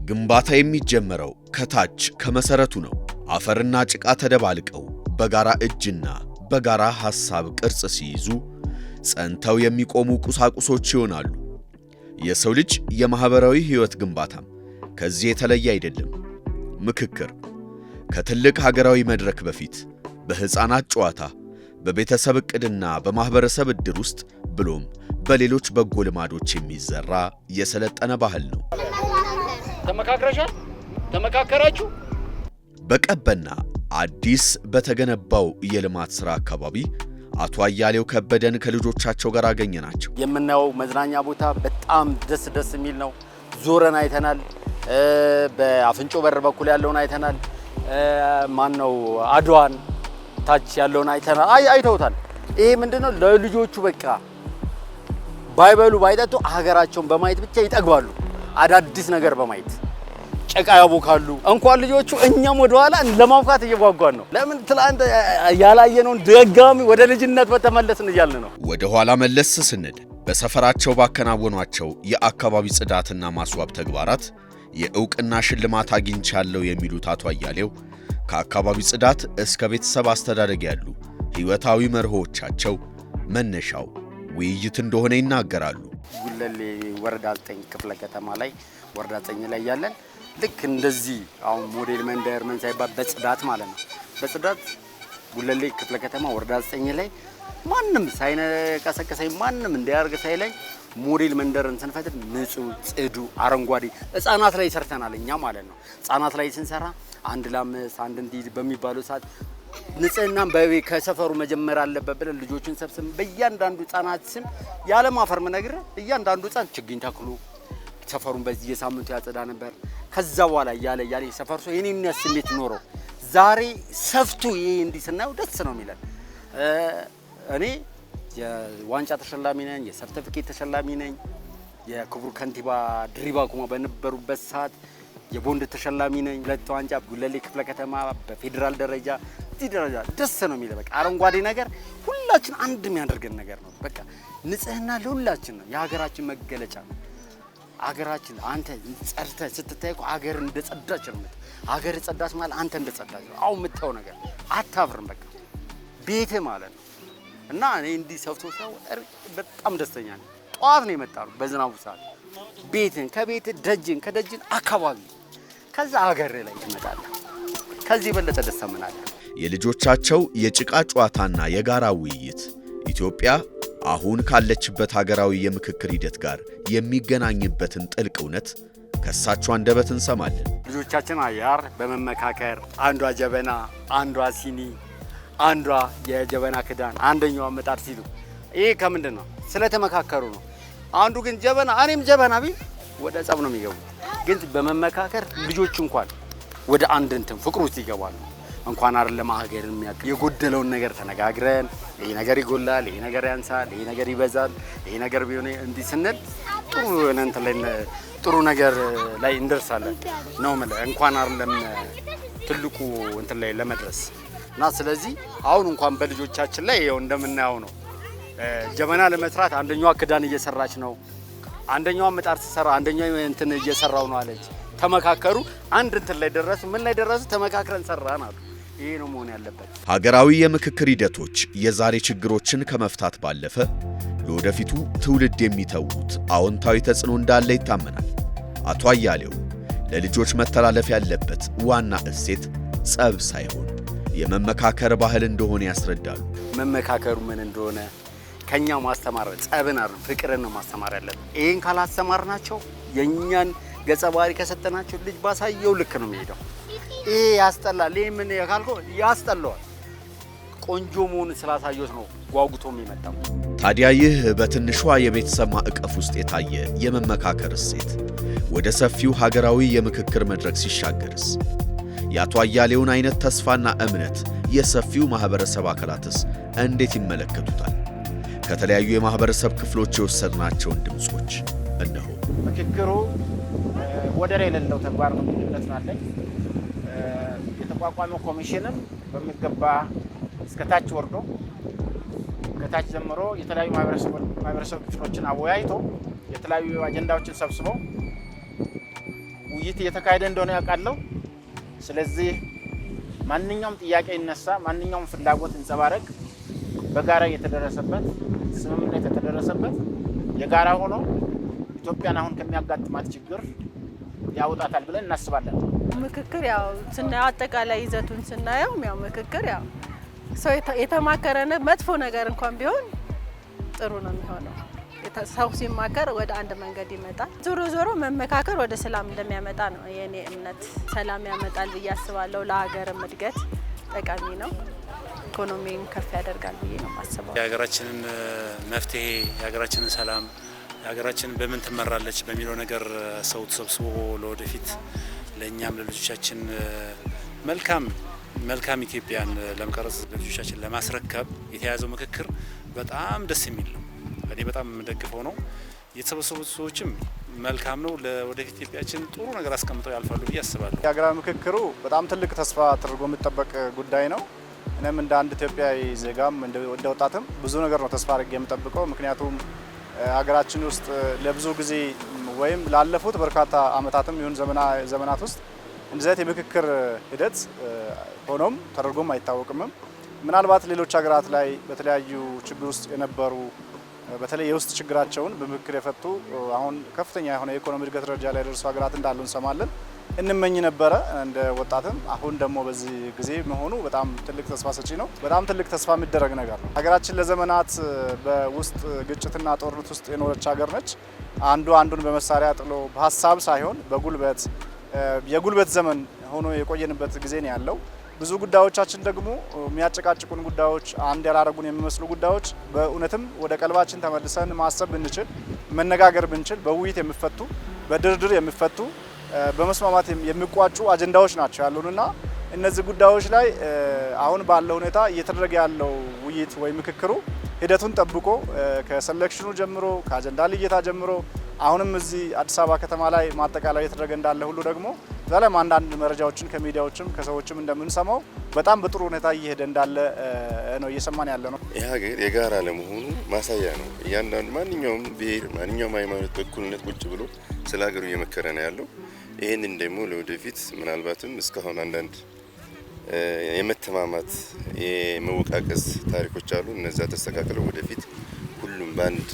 ግንባታ የሚጀመረው ከታች ከመሰረቱ ነው። አፈርና ጭቃ ተደባልቀው በጋራ እጅና በጋራ ሐሳብ ቅርጽ ሲይዙ ጸንተው የሚቆሙ ቁሳቁሶች ይሆናሉ። የሰው ልጅ የማህበራዊ ህይወት ግንባታም ከዚህ የተለየ አይደለም። ምክክር ከትልቅ ሀገራዊ መድረክ በፊት በህፃናት ጨዋታ፣ በቤተሰብ ዕቅድና በማህበረሰብ ዕድር ውስጥ ብሎም በሌሎች በጎ ልማዶች የሚዘራ የሰለጠነ ባህል ነው። ተመካክረሻል? ተመካከራችሁ? በቀበና አዲስ በተገነባው የልማት ሥራ አካባቢ አቶ አያሌው ከበደን ከልጆቻቸው ጋር አገኘናቸው። የምናየው መዝናኛ ቦታ በጣም ደስ የሚል ነው። ዞረን አይተናል። በአፍንጮ በር በኩል ያለውን አይተናል። ማነው አድዋን ታች ያለውን አይተናል። አይተውታል። ይሄ ምንድነው ለልጆቹ በቃ ባይበሉ ባይጠጡ ሀገራቸውን በማየት ብቻ ይጠግባሉ። አዳዲስ ነገር በማየት ጨቃ ያቦካሉ። እንኳን ልጆቹ እኛም ወደ ኋላ ለማብካት እየጓጓን ነው። ለምን ትላንት ያላየነውን ደጋሚ ወደ ልጅነት በተመለስን እያልን ነው። ወደ ኋላ መለስ ስንል በሰፈራቸው ባከናወኗቸው የአካባቢ ጽዳትና ማስዋብ ተግባራት የእውቅና ሽልማት አግኝቻለሁ የሚሉት አቶ አያሌው ከአካባቢ ጽዳት እስከ ቤተሰብ አስተዳደግ ያሉ ህይወታዊ መርሆቻቸው መነሻው ውይይት እንደሆነ ይናገራሉ። ጉለሌ ወረዳ 9 ክፍለ ከተማ ላይ ወረዳ 9 ላይ ያለን ልክ እንደዚህ አሁን ሞዴል መንደር ምን ሳይባል በጽዳት ማለት ነው። በጽዳት ጉለሌ ክፍለ ከተማ ወረዳ 9 ላይ ማንም ሳይነቀሰቀሰኝ ማንም እንዲያርግ ሳይለኝ ሞዴል መንደርን ስንፈጥር ንጹህ ጽዱ አረንጓዴ ህፃናት ላይ ሰርተናል እኛ ማለት ነው። ህፃናት ላይ ስንሰራ አንድ ላምስ አንድ እንዲህ በሚባለው ሰዓት ንጽህናን ከሰፈሩ መጀመር አለበት ብለን ልጆችን ሰብስበን በእያንዳንዱ ህፃናት ስም ያለማፈር መነግር እያንዳንዱ ህፃን ችግኝ ተክሎ ሰፈሩን በዚህ የሳምንቱ ያጸዳ ነበር። ከዛ በኋላ ያለ ሰፈር ሰው የኔን ስሜት ኖረው ዛሬ ሰፍቱ ይሄ እንዲህ ስናየው ደስ ነው የሚለን። እኔ የዋንጫ ተሸላሚ ነኝ፣ የሰርቲፊኬት ተሸላሚ ነኝ። የክቡር ከንቲባ ድሪባ ኩማ በነበሩበት ሰዓት የቦንድ ተሸላሚ ነኝ። 2 ዋንጫ ጉለሌ ክፍለ ከተማ በፌደራል ደረጃ እዚህ ደረጃ ደስ ነው የሚለው። በቃ አረንጓዴ ነገር ሁላችን አንድ የሚያደርገን ነገር ነው። በቃ ንጽህና ለሁላችን ነው፣ የሀገራችን መገለጫ ነው። ሀገራችን አንተ ጸድተህ ስትታይ እኮ ሀገር እንደጸዳች ነው። ሀገር ጸዳች ማለት አንተ እንደጸዳች ነው። አሁን የምታየው ነገር አታፍርም። በቃ ቤት ማለት ነው። እና እኔ እንዲህ ሰፍቶ ሰው በጣም ደስተኛ ነኝ። ጠዋት ነው የመጣው በዝናቡ ሰዓት ቤትን ከቤት ደጅን ከደጅን አካባቢ ከዛ ሀገር ላይ ትመጣለህ። ከዚህ በለጠ ደስ ምናለ። የልጆቻቸው የጭቃ ጨዋታና የጋራ ውይይት ኢትዮጵያ አሁን ካለችበት ሀገራዊ የምክክር ሂደት ጋር የሚገናኝበትን ጥልቅ እውነት ከሳቸው አንደበት እንሰማለን። ልጆቻችን አያር በመመካከር አንዷ ጀበና፣ አንዷ ሲኒ፣ አንዷ የጀበና ክዳን፣ አንደኛው ምጣድ ሲሉ ይሄ ከምንድን ነው? ስለተመካከሩ ነው። አንዱ ግን ጀበና እኔም ጀበና ቢል ወደ ጸብ ነው የሚገቡ። ግን በመመካከር ልጆች እንኳን ወደ አንድ እንትን ፍቅሩ ውስጥ ይገባሉ። እንኳን አይደለም ሀገር የሚያክ የጎደለውን ነገር ተነጋግረን ይሄ ነገር ይጎላል፣ ይሄ ነገር ያንሳል፣ ይሄ ነገር ይበዛል፣ ይሄ ነገር ቢሆን እንዲህ ስንል ጥሩ እንትን ላይ ጥሩ ነገር ላይ እንደርሳለን ነው ማለት እንኳን አይደለም ትልቁ እንትን ላይ ለመድረስ እና ስለዚህ አሁን እንኳን በልጆቻችን ላይ ይሄው እንደምናየው ነው። ጀበና ለመስራት አንደኛዋ ክዳን እየሰራች ነው፣ አንደኛዋ ምጣድ ሲሰራ አንደኛው እንትን እየሰራው ነው አለች። ተመካከሩ፣ አንድ እንትን ላይ ደረሱ። ምን ላይ ደረሱ? ተመካክረን ሰራን አሉ። ይሄ ነው መሆን ያለበት። ሀገራዊ የምክክር ሂደቶች የዛሬ ችግሮችን ከመፍታት ባለፈ ለወደፊቱ ትውልድ የሚተዉት አዎንታዊ ተጽዕኖ እንዳለ ይታመናል። አቶ አያሌው ለልጆች መተላለፍ ያለበት ዋና እሴት ጸብ ሳይሆን የመመካከር ባህል እንደሆነ ያስረዳሉ። መመካከሩ ምን እንደሆነ ከኛ ማስተማር ጸብን አይደል ፍቅርን ነው ማስተማር ያለብን። ይሄን ካላስተማርናቸው የኛን ገጸ ባህሪ ከሰጠናቸው ልጅ ባሳየው ልክ ነው የሚሄደው። ይሄ ያስጠላል፣ ይሄ ምን ያካልኮ ያስጠላዋል። ቆንጆ መሆኑን ስላሳየው ነው ጓጉቶ የሚመጣው። ታዲያ ይህ በትንሿ የቤተሰብ ማዕቀፍ ውስጥ የታየ የመመካከር እሴት ወደ ሰፊው ሀገራዊ የምክክር መድረክ ሲሻገርስ የአቶ አያሌውን አይነት ተስፋና እምነት የሰፊው ማህበረሰብ አካላትስ እንዴት ይመለከቱታል? ከተለያዩ የማህበረሰብ ክፍሎች የወሰድናቸውን ድምጾች እነሆ። ምክክሩ ወደር የሌለው ተግባር ነው የሚመስላል። የተቋቋመው ኮሚሽንም በሚገባ እስከታች ወርዶ ከታች ጀምሮ የተለያዩ ማህበረሰብ ክፍሎችን አወያይቶ የተለያዩ አጀንዳዎችን ሰብስቦ ውይይት እየተካሄደ እንደሆነ ያውቃለሁ። ስለዚህ ማንኛውም ጥያቄ ይነሳ፣ ማንኛውም ፍላጎት እንጸባረቅ በጋራ የተደረሰበት ስምምነት የተደረሰበት የጋራ ሆኖ ኢትዮጵያን አሁን ከሚያጋጥማት ችግር ያወጣታል ብለን እናስባለን። ምክክር ያው ስናየው አጠቃላይ ይዘቱን ስናየው ያው ምክክር ያው ሰው የተማከረነ መጥፎ ነገር እንኳን ቢሆን ጥሩ ነው የሚሆነው። ሰው ሲማከር ወደ አንድ መንገድ ይመጣል። ዞሮ ዞሮ መመካከር ወደ ሰላም እንደሚያመጣ ነው የኔ እምነት። ሰላም ያመጣል ብዬ አስባለሁ። ለሀገርም እድገት ጠቃሚ ነው። ኢኮኖሚን ከፍ ያደርጋል ብዬ ነው የማስበው። የሀገራችንን መፍትሄ፣ የሀገራችንን ሰላም፣ የሀገራችንን በምን ትመራለች በሚለው ነገር ሰው ተሰብስቦ ለወደፊት ለእኛም ለልጆቻችን መልካም ኢትዮጵያን ለመቀረጽ ለልጆቻችን ለማስረከብ የተያዘው ምክክር በጣም ደስ የሚል ነው። እኔ በጣም የምደግፈው ነው። የተሰበሰቡት ሰዎችም መልካም ነው። ለወደፊት ኢትዮጵያችን ጥሩ ነገር አስቀምጠው ያልፋሉ ብዬ አስባለሁ። የሀገራዊ ምክክሩ በጣም ትልቅ ተስፋ ተደርጎ የሚጠበቅ ጉዳይ ነው። እኔም እንደ አንድ ኢትዮጵያዊ ዜጋም እንደ ወጣትም ብዙ ነገር ነው ተስፋ አድርጌ የምጠብቀው። ምክንያቱም ሀገራችን ውስጥ ለብዙ ጊዜ ወይም ላለፉት በርካታ ዓመታትም ይሁን ዘመናት ውስጥ እንደዚህ የምክክር ሂደት ሆኖም ተደርጎም አይታወቅምም። ምናልባት ሌሎች ሀገራት ላይ በተለያዩ ችግር ውስጥ የነበሩ በተለይ የውስጥ ችግራቸውን በምክክር የፈቱ አሁን ከፍተኛ የሆነ የኢኮኖሚ እድገት ደረጃ ላይ ደርሱ ሀገራት እንዳሉ እንሰማለን፣ እንመኝ ነበረ እንደ ወጣትም። አሁን ደግሞ በዚህ ጊዜ መሆኑ በጣም ትልቅ ተስፋ ሰጪ ነው። በጣም ትልቅ ተስፋ የሚደረግ ነገር ነው። ሀገራችን ለዘመናት በውስጥ ግጭትና ጦርነት ውስጥ የኖረች ሀገር ነች። አንዱን በመሳሪያ ጥሎ በሀሳብ ሳይሆን በጉልበት የጉልበት ዘመን ሆኖ የቆየንበት ጊዜ ነው ያለው። ብዙ ጉዳዮቻችን ደግሞ የሚያጨቃጭቁን ጉዳዮች፣ አንድ ያላረጉን የሚመስሉ ጉዳዮች በእውነትም ወደ ቀልባችን ተመልሰን ማሰብ ብንችል፣ መነጋገር ብንችል በውይይት የሚፈቱ በድርድር የሚፈቱ በመስማማት የሚቋጩ አጀንዳዎች ናቸው ያሉንና እነዚህ ጉዳዮች ላይ አሁን ባለው ሁኔታ እየተደረገ ያለው ውይይት ወይ ምክክሩ ሂደቱን ጠብቆ ከሴሌክሽኑ ጀምሮ ከአጀንዳ ልየታ ጀምሮ አሁንም እዚህ አዲስ አበባ ከተማ ላይ ማጠቃለያ እየተደረገ እንዳለ ሁሉ ደግሞ ዛሬም አንዳንድ መረጃዎችን ከሚዲያዎችም ከሰዎችም እንደምንሰማው በጣም በጥሩ ሁኔታ እየሄደ እንዳለ ነው እየሰማን ያለ ነው። ይህ ሀገር የጋራ ለመሆኑ ማሳያ ነው። እያንዳንዱ ማንኛውም ብሔር፣ ማንኛውም ሃይማኖት በእኩልነት ቁጭ ብሎ ስለ ሀገሩ እየመከረ ነው ያለው። ይህንን ደግሞ ለወደፊት ምናልባትም እስካሁን አንዳንድ የመተማማት የመወቃቀስ ታሪኮች አሉ። እነዛ ተስተካክለው ወደፊት ሁሉም በአንድ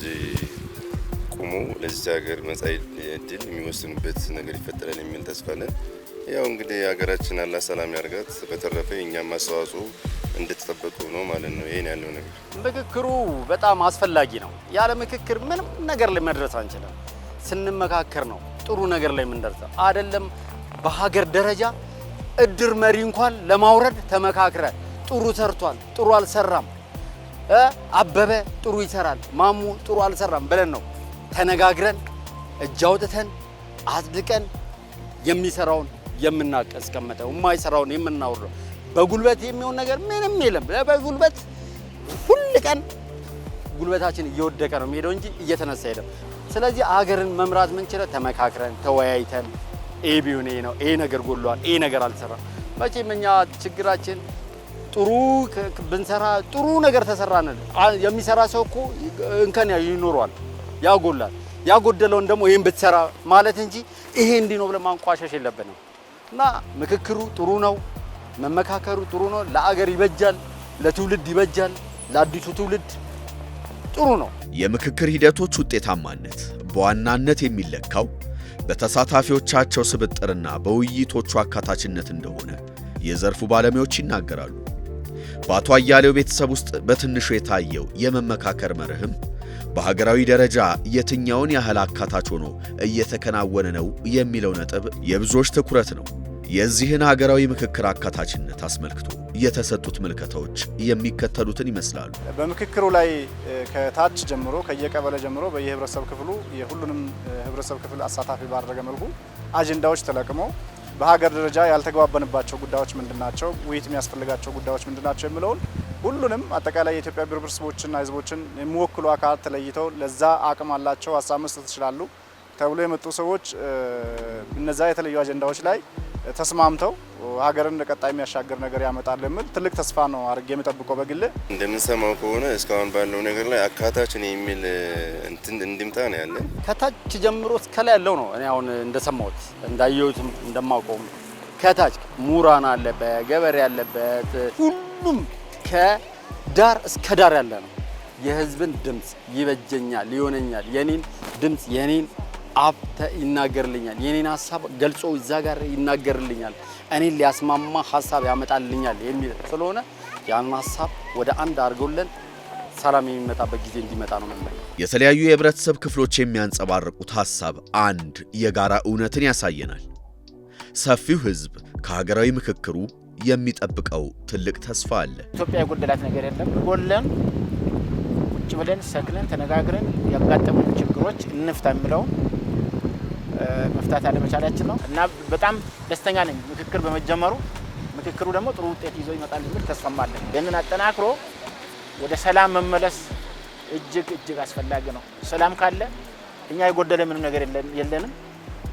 ቆሞ ለዚህ ሀገር መጻኢ ዕድል የሚወስኑበት ነገር ይፈጠራል የሚል ተስፋ አለን። ያው እንግዲህ ሀገራችን አላህ ሰላም ያርጋት። በተረፈ እኛም አስተዋጽኦ እንደተጠበቀው ነው ማለት ነው። ይሄን ያለው ነገር ምክክሩ በጣም አስፈላጊ ነው። ያለ ምክክር ምንም ነገር ላይ መድረስ አንችልም። ስንመካከር ነው ጥሩ ነገር ላይ የምንደርሰው። አይደለም በሀገር ደረጃ እድር መሪ እንኳን ለማውረድ ተመካክረ ጥሩ ሰርቷል፣ ጥሩ አልሰራም፣ አበበ ጥሩ ይሰራል፣ ማሙ ጥሩ አልሰራም ብለን ነው ተነጋግረን እጅ አውጥተን አጽድቀን የሚሰራውን የምናስቀምጠው፣ የማይሰራውን የምናወርደው። በጉልበት የሚሆን ነገር ምንም የለም። በጉልበት ሁል ቀን ጉልበታችን እየወደቀ ነው የሚሄደው እንጂ እየተነሳ ሄደም። ስለዚህ አገርን መምራት ምንችለው ተመካክረን ተወያይተን ኤ ቢሆን ነው ይሄ ነገር ጎሏል፣ ይሄ ነገር አልሰራም። መቼም እኛ ችግራችን ጥሩ ብንሰራ ጥሩ ነገር ተሰራን የሚሰራ ሰው እኮ እንከን ይኖረዋል፣ ያጎላል። ያጎደለውን ደግሞ ይሄን ብትሰራ ማለት እንጂ ይሄ እንዲህ ነው ብለን ማንቋሸሽ የለብንም። እና ምክክሩ ጥሩ ነው፣ መመካከሩ ጥሩ ነው። ለአገር ይበጃል፣ ለትውልድ ይበጃል፣ ለአዲሱ ትውልድ ጥሩ ነው። የምክክር ሂደቶች ውጤታማነት በዋናነት የሚለካው በተሳታፊዎቻቸው ስብጥርና በውይይቶቹ አካታችነት እንደሆነ የዘርፉ ባለሙያዎች ይናገራሉ። በአቶ አያሌው ቤተሰብ ውስጥ በትንሹ የታየው የመመካከር መርህም በሀገራዊ ደረጃ የትኛውን ያህል አካታች ሆኖ እየተከናወነ ነው የሚለው ነጥብ የብዙዎች ትኩረት ነው። የዚህን ሀገራዊ ምክክር አካታችነት አስመልክቶ የተሰጡት ምልከታዎች የሚከተሉትን ይመስላሉ። በምክክሩ ላይ ከታች ጀምሮ ከየቀበሌ ጀምሮ በየህብረተሰብ ክፍሉ የሁሉንም ህብረተሰብ ክፍል አሳታፊ ባደረገ መልኩ አጀንዳዎች ተለቅመው በሀገር ደረጃ ያልተግባባንባቸው ጉዳዮች ምንድናቸው፣ ውይይት የሚያስፈልጋቸው ጉዳዮች ምንድናቸው የሚለውን ሁሉንም አጠቃላይ የኢትዮጵያ ብሔር ብሔረሰቦችና ህዝቦችን የሚወክሉ አካላት ተለይተው ለዛ አቅም አላቸው ሀሳብ መስጠት ይችላሉ ተብሎ የመጡ ሰዎች እነዛ የተለዩ አጀንዳዎች ላይ ተስማምተው ሀገርን ለቀጣይ የሚያሻገር ነገር ያመጣል የሚል ትልቅ ተስፋ ነው አድርጌ የምጠብቀው በግሌ። እንደምንሰማው ከሆነ እስካሁን ባለው ነገር ላይ አካታች ነው የሚል እንድምታ ነው ያለን። ከታች ጀምሮ እስከ ላይ ያለው ነው። እኔ አሁን እንደሰማሁት እንዳየሁትም እንደማውቀውም ከታች ምሁራን አለበት፣ ገበሬ ያለበት፣ ሁሉም ከዳር እስከ ዳር ያለ ነው። የህዝብን ድምጽ ይበጀኛል፣ ይሆነኛል፣ የኔን ድምጽ የኔን አፍ ይናገርልኛል፣ የኔን ሀሳብ ገልጾ እዛ ጋር ይናገርልኛል፣ እኔን ሊያስማማ ሀሳብ ያመጣልኛል የሚል ስለሆነ ያን ሀሳብ ወደ አንድ አድርገውልን ሰላም የሚመጣበት ጊዜ እንዲመጣ ነው ማለት። የተለያዩ የህብረተሰብ ክፍሎች የሚያንጸባርቁት ሀሳብ አንድ የጋራ እውነትን ያሳየናል። ሰፊው ህዝብ ከሀገራዊ ምክክሩ የሚጠብቀው ትልቅ ተስፋ አለ። ኢትዮጵያ የጎደላት ነገር የለም። ጎለን ቁጭ ብለን ሰክነን ተነጋግረን ያጋጠሙ ችግሮች እንፍታ የሚለው መፍታት አለመቻላችን ነው እና በጣም ደስተኛ ነኝ ምክክር በመጀመሩ። ምክክሩ ደግሞ ጥሩ ውጤት ይዞ ይመጣል የሚል ተስፋም አለን። ይህንን አጠናክሮ ወደ ሰላም መመለስ እጅግ አስፈላጊ ነው። ሰላም ካለ እኛ የጎደለ ምንም ነገር የለንም።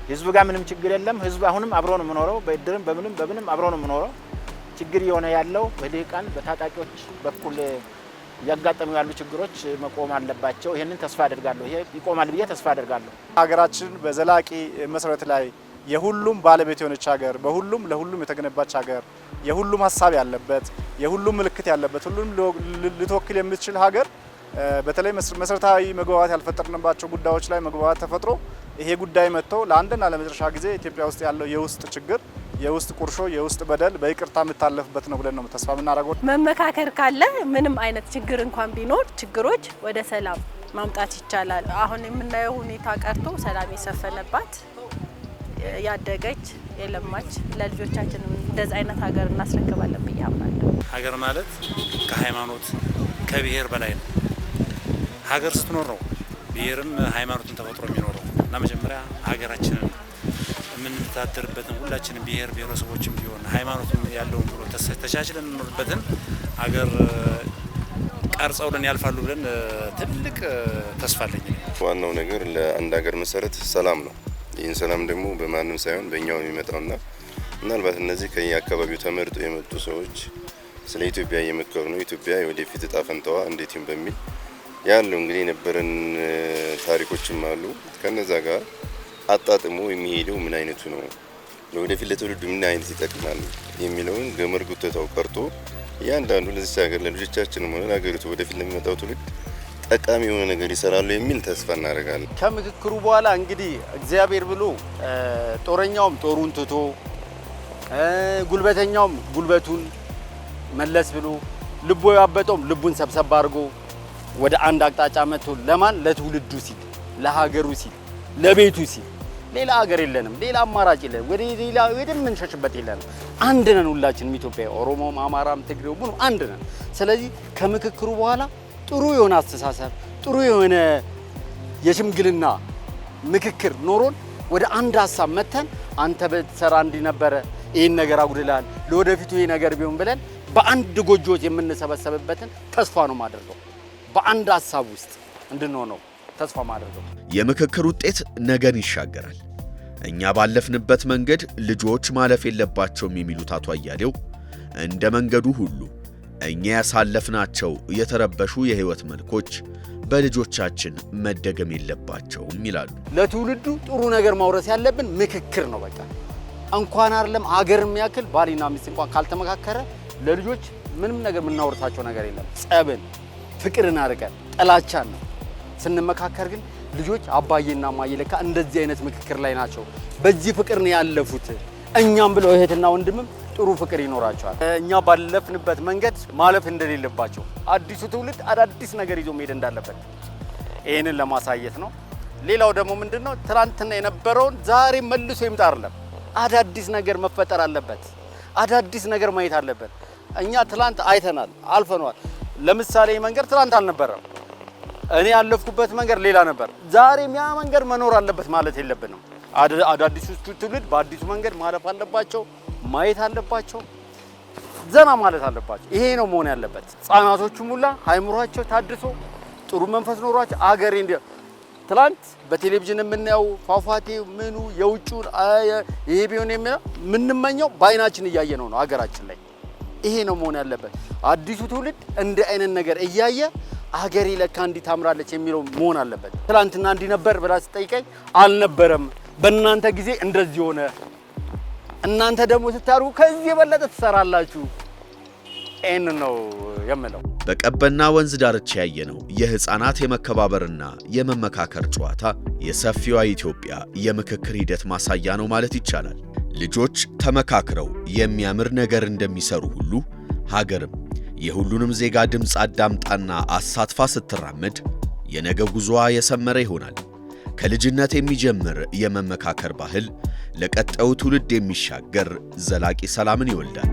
ህዝብ ጋር ምንም ችግር የለም። ህዝብ አሁንም አብሮ ነው የሚኖረው። በእድርም በምንም አብሮ ነው የሚኖረው። ችግር የሆነ ያለው በልሂቃን በታጣቂዎች በኩል ያጋጠሙ ያሉ ችግሮች መቆም አለባቸው። ይሄንን ተስፋ አደርጋለሁ። ይሄ ይቆማል ብዬ ተስፋ አደርጋለሁ። ሀገራችን በዘላቂ መሰረት ላይ የሁሉም ባለቤት የሆነች ሀገር፣ በሁሉም ለሁሉም የተገነባች ሀገር፣ የሁሉም ሀሳብ ያለበት፣ የሁሉም ምልክት ያለበት፣ ሁሉም ልትወክል የምትችል ሀገር በተለይ መሰረታዊ መግባባት ያልፈጠርንባቸው ጉዳዮች ላይ መግባባት ተፈጥሮ ይሄ ጉዳይ መጥቶ ለአንድና ለመጨረሻ ጊዜ ኢትዮጵያ ውስጥ ያለው የውስጥ ችግር፣ የውስጥ ቁርሾ፣ የውስጥ በደል በይቅርታ የምታለፍበት ነው ብለን ነው ተስፋ የምናደርገው። መመካከር ካለ ምንም አይነት ችግር እንኳን ቢኖር ችግሮች ወደ ሰላም ማምጣት ይቻላል። አሁን የምናየው ሁኔታ ቀርቶ ሰላም የሰፈነባት ያደገች የለማች ለልጆቻችን እንደዚህ አይነት ሀገር እናስረክባለን ብዬ አምናለሁ። ሀገር ማለት ከሃይማኖት ከብሔር በላይ ነው። ሀገር ስትኖር ነው ብሔርም ሃይማኖትን ተፈጥሮ የሚኖረው እና መጀመሪያ ሀገራችንን የምንታደርበትን ሁላችንም ብሔር ብሔረሰቦችም ቢሆን ሃይማኖትም ያለውን ብሎ ተቻችለን እንኖርበትን ሀገር ቀርጸውልን ያልፋሉ ብለን ትልቅ ተስፋ አለኝ። ዋናው ነገር ለአንድ ሀገር መሰረት ሰላም ነው። ይህን ሰላም ደግሞ በማንም ሳይሆን በእኛው የሚመጣውና ምናልባት እነዚህ ከየአካባቢው ተመርጦ የመጡ ሰዎች ስለ ኢትዮጵያ እየመከሩ ነው። ኢትዮጵያ የወደፊት እጣ ፈንታዋ እንዴት ይሁን በሚል ያለው እንግዲህ የነበረን ታሪኮችም አሉ። ከነዛ ጋር አጣጥሞ የሚሄደው ምን አይነቱ ነው፣ ለወደፊት ለትውልዱ ምን አይነት ይጠቅማል የሚለውን ገመድ ጉተታው ቀርቶ እያንዳንዱ ለዚህ ሀገር ለልጆቻችንም ሆነ ለሀገሪቱ ወደፊት ለሚመጣው ትውልድ ጠቃሚ የሆነ ነገር ይሰራሉ የሚል ተስፋ እናደርጋለን። ከምክክሩ በኋላ እንግዲህ እግዚአብሔር ብሎ ጦረኛውም ጦሩን ትቶ ጉልበተኛውም ጉልበቱን መለስ ብሎ ልቦ ያበጠውም ልቡን ሰብሰብ አድርጎ ወደ አንድ አቅጣጫ መጥቶ ለማን ለትውልዱ ሲል ለሀገሩ ሲል ለቤቱ ሲል ሌላ ሀገር የለንም፣ ሌላ አማራጭ የለንም፣ ወደ ሌላ የምንሸሽበት የለንም። አንድ ነን ሁላችንም ኢትዮጵያ፣ ኦሮሞም፣ አማራም፣ ትግሬው ሁሉ አንድ ነን። ስለዚህ ከምክክሩ በኋላ ጥሩ የሆነ አስተሳሰብ ጥሩ የሆነ የሽምግልና ምክክር ኖሮን ወደ አንድ ሀሳብ መተን አንተ በተሰራ እንዲህ ነበረ፣ ይሄን ነገር አጉድላል፣ ለወደፊቱ ይሄ ነገር ቢሆን ብለን በአንድ ጎጆት የምንሰበሰብበትን ተስፋ ነው ማድረገው። በአንድ ሀሳብ ውስጥ እንድንሆነው ተስፋ ማድረገው። የምክክር ውጤት ነገን ይሻገራል። እኛ ባለፍንበት መንገድ ልጆች ማለፍ የለባቸውም የሚሉት አቶ አያሌው እንደ መንገዱ ሁሉ እኛ ያሳለፍናቸው የተረበሹ የህይወት መልኮች በልጆቻችን መደገም የለባቸውም ይላሉ። ለትውልዱ ጥሩ ነገር ማውረስ ያለብን ምክክር ነው። በቃ እንኳን አይደለም አገርም ያክል ባልና ሚስት እንኳን ካልተመካከረ ለልጆች ምንም ነገር የምናወርሳቸው ነገር የለም። ጸብን፣ ፍቅርን አርቀን ጥላቻን ነው። ስንመካከር ግን ልጆች አባዬና እማዬ ለካ እንደዚህ አይነት ምክክር ላይ ናቸው፣ በዚህ ፍቅር ነው ያለፉት፣ እኛም ብለው እህትና ወንድምም ጥሩ ፍቅር ይኖራቸዋል። እኛ ባለፍንበት መንገድ ማለፍ እንደሌለባቸው አዲሱ ትውልድ አዳዲስ ነገር ይዞ መሄድ እንዳለበት ይሄንን ለማሳየት ነው። ሌላው ደግሞ ምንድነው ትናንትና የነበረውን ዛሬ መልሶ ይምጣ አይደለም፣ አዳዲስ ነገር መፈጠር አለበት። አዳዲስ ነገር ማየት አለበት። እኛ ትላንት አይተናል፣ አልፈናል። ለምሳሌ መንገድ ትላንት አልነበረም። እኔ ያለፍኩበት መንገድ ሌላ ነበር። ዛሬም ያ መንገድ መኖር አለበት ማለት የለብንም። አዳዲሱ ትውልድ በአዲሱ መንገድ ማለፍ አለባቸው፣ ማየት አለባቸው፣ ዘና ማለት አለባቸው። ይሄ ነው መሆን ያለበት። ህጻናቶቹም ሁላ አይምሯቸው ታድሶ ጥሩ መንፈስ ኖሯቸው አገሬ ትላንት በቴሌቪዥን የምናየው ፏፏቴ ምኑ የውጩን ይሄ ቢሆን የምንመኘው በአይናችን እያየነው ነው ሀገራችን ላይ። ይሄ ነው መሆን ያለበት። አዲሱ ትውልድ እንደ አይነት ነገር እያየ ሀገሬ ለካ እንዲህ ታምራለች የሚለው መሆን አለበት። ትላንትና እንዲህ ነበር ብላ ስጠይቀኝ አልነበረም፣ በእናንተ ጊዜ እንደዚህ ሆነ፣ እናንተ ደግሞ ስታሩ ከዚህ የበለጠ ትሰራላችሁ። ይህን ነው የምለው። በቀበና ወንዝ ዳርቻ ያየነው የህፃናት የመከባበርና የመመካከር ጨዋታ የሰፊዋ ኢትዮጵያ የምክክር ሂደት ማሳያ ነው ማለት ይቻላል። ልጆች ተመካክረው የሚያምር ነገር እንደሚሰሩ ሁሉ ሀገርም የሁሉንም ዜጋ ድምፅ አዳምጣና አሳትፋ ስትራመድ የነገ ጉዞዋ የሰመረ ይሆናል። ከልጅነት የሚጀምር የመመካከር ባህል ለቀጣዩ ትውልድ የሚሻገር ዘላቂ ሰላምን ይወልዳል።